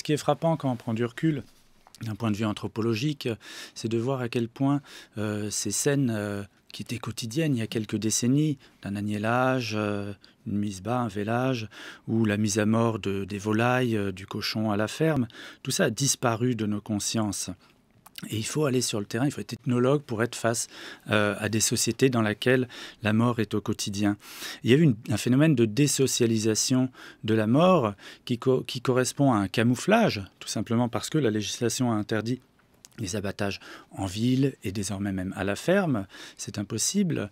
qui est frappant quand on prend du recul, d'un point de vue anthropologique, c'est de voir à quel point ces scènes qui étaient quotidiennes il y a quelques décennies, d'un agnellage, une mise bas, un vélage, ou la mise à mort des volailles, du cochon à la ferme, tout ça a disparu de nos consciences. Et il faut aller sur le terrain, il faut être ethnologue pour être face à des sociétés dans lesquelles la mort est au quotidien. Il y a eu un phénomène de désocialisation de la mort qui correspond à un camouflage, tout simplement parce que la législation a interdit les abattages en ville et désormais même à la ferme, c'est impossible,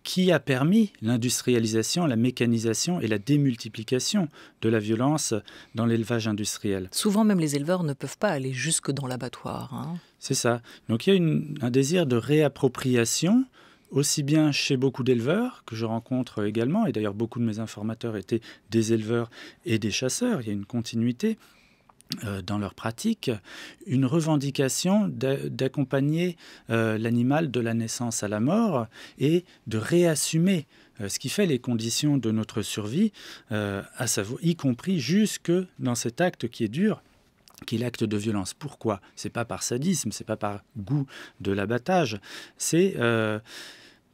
qui a permis l'industrialisation, la mécanisation et la démultiplication de la violence dans l'élevage industriel. Souvent même les éleveurs ne peuvent pas aller jusque dans l'abattoir, hein. C'est ça. Donc il y a un désir de réappropriation, aussi bien chez beaucoup d'éleveurs, que je rencontre également, et d'ailleurs beaucoup de mes informateurs étaient des éleveurs et des chasseurs, il y a une continuité dans leur pratique, une revendication d'accompagner l'animal de la naissance à la mort et de réassumer ce qui fait les conditions de notre survie, à savoir, y compris jusque dans cet acte qui est dur, qui est l'acte de violence. Pourquoi ? C'est pas par sadisme, c'est pas par goût de l'abattage, c'est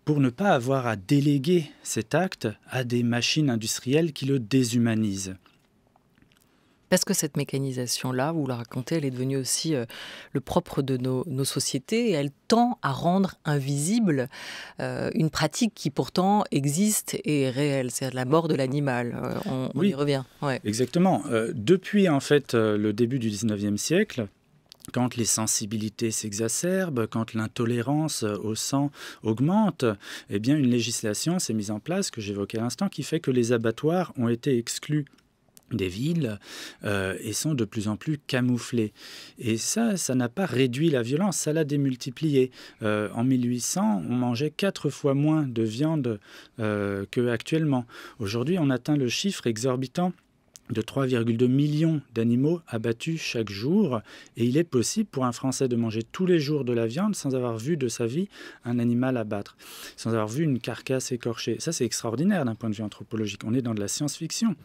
pour ne pas avoir à déléguer cet acte à des machines industrielles qui le déshumanisent. Parce que cette mécanisation-là, vous la racontez, elle est devenue aussi le propre de nos sociétés et elle tend à rendre invisible une pratique qui pourtant existe et est réelle, c'est la mort de l'animal. On y revient. Ouais. Exactement. Depuis en fait le début du 19e siècle, quand les sensibilités s'exacerbent, quand l'intolérance au sang augmente, eh bien une législation s'est mise en place, que j'évoquais à l'instant, qui fait que les abattoirs ont été exclus des villes et sont de plus en plus camouflés. Et ça n'a pas réduit la violence, ça l'a démultipliée. En 1800, on mangeait 4 fois moins de viande qu'actuellement. Aujourd'hui, on atteint le chiffre exorbitant de 3,2 millions d'animaux abattus chaque jour. Et il est possible pour un Français de manger tous les jours de la viande sans avoir vu de sa vie un animal abattre, sans avoir vu une carcasse écorchée. Ça, c'est extraordinaire d'un point de vue anthropologique. On est dans de la science-fiction.